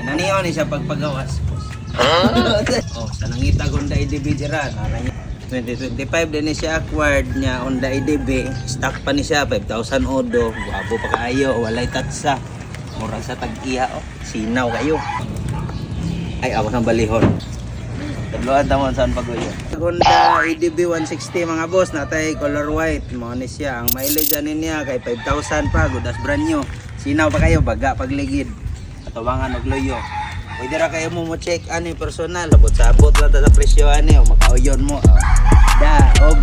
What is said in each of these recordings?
Naniyaw ni siya pagpagawas. Oh, sa nangita Honda EDB dira, 2025 din ni siya acquired niya Honda EDB. Stock pa ni siya 5,000 odo. Guwapo pa kaayo, walay tatsa. Mura sa tag-iya oh. Sinaw kayo. Ay awas ng balihon. Tagluan tamon saan pagoyo. Honda EDB 160 mga boss, natay color white. Mo ni siya ang mileage ani niya kay 5,000 pa, good as brand new. Sinaw pa kayo baga pagligid. Atawangan og loyo. Pwede ra kayo mo check ani personal, abot lang ta sa presyo ani o makauyon mo. Og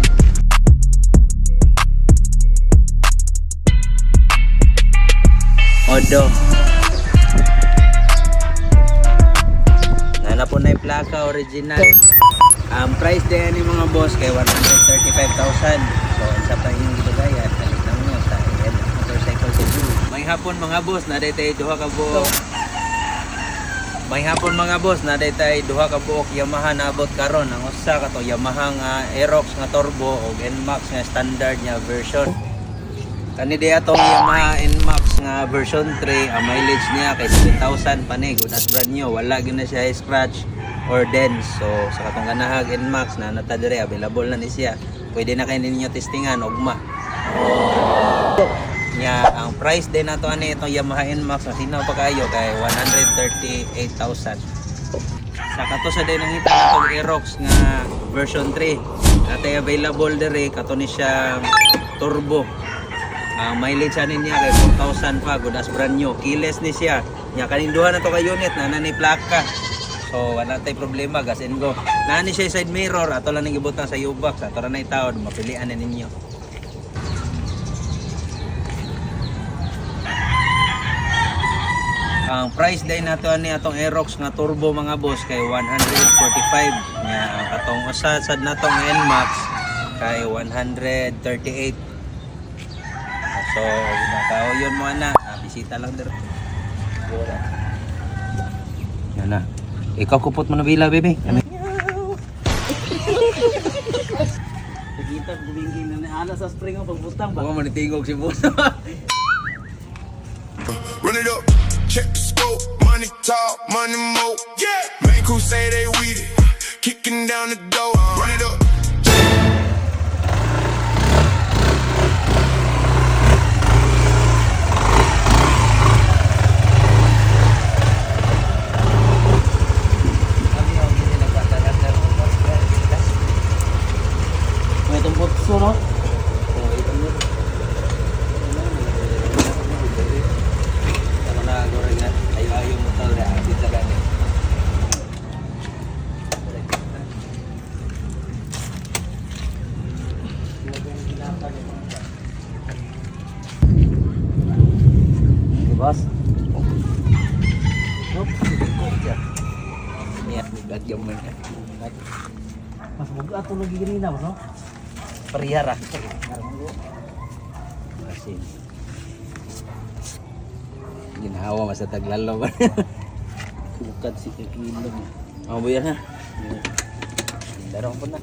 odo. Nana po na yung plaka original. Ang price din ni mga boss kay 135,000. So isa pa yung gibagayan, kalit lang mo sa motorcycle sa June. May hapon mga boss na daytay duha ka buok. May hapon mga boss na daytay duha ka buok Yamaha naabot karon. Ang usa ka to Yamaha nga Aerox nga turbo ug NMAX nga standard nga version. Kani diya tong Yamaha NMAX nga version 3, ang mileage niya kay 7,000 pa ni, good as brand new, wala gyud na siya scratch or dents. So sa katong ganahag NMAX na nata dire available na ni siya. Pwede na kay ninyo testingan ugma. Nya ang price din nato ani itong Yamaha NMAX na sinaw pa kayo kay 138,000. Sa kato sa din nangita natong Aerox nga version 3. Natay available dire kato ni siya turbo. Ang mileage ani niya kay 4,000 pa, good as brand new. Keyless ni siya. Nya kaninduhan na to ka unit na nani plaka. So wala tay problema, gas and go. Nani siya side mirror, ato lang gibutan sa U-box, ato ra na itaod, mapilian na ninyo. Ang price din nato ani atong Aerox nga turbo mga boss kay 145. Nya ang atong usa sad natong NMAX kay 138. So nakauyon mo ana, bisita lang dito. Yan na. Ikaw kupot mo na bila, baby. Kita bubingin na ana sa spring ang pagbutang ba. Mo manitingog si boss. Run it up, check the scope, money talk, money mo. Yeah, man, crew say they weed it, kicking down the door. Run it up. May tumpot so no? Boss. Iya, lagyan mo na. Mas buga ato lagi ganina no? Parihara. Asin. Ginahawa masa taglalo ba? Bukat si kilo niya. Mau buyan ha? Darong po na.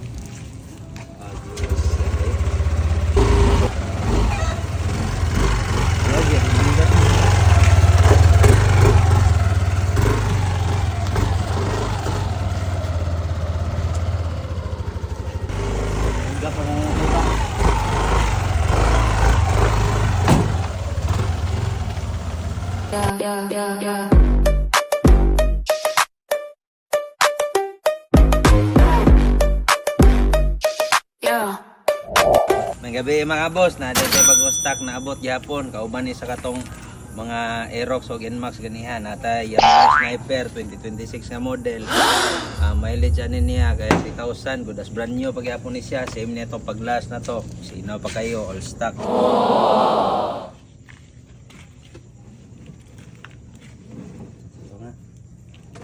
Yeah. May gabi mga boss, na dito bago stock na abot gyapon kauban ni sa katong mga Aerox o NMAX ganihan nata Yamaha Sniper 2026 nga model. Mileage ani niya kay 3,000, good as brand new pagyapon ni siya. Same nito pag-glass na to. Sinaw pa kayo, all stock.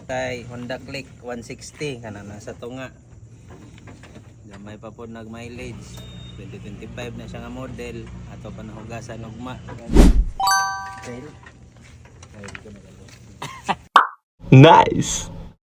Tay Honda Click 160 kana nasa to nga. Gamay pa po nag mileage. 2025 na siya nga model, ato pa nahugasan ugma. Nice.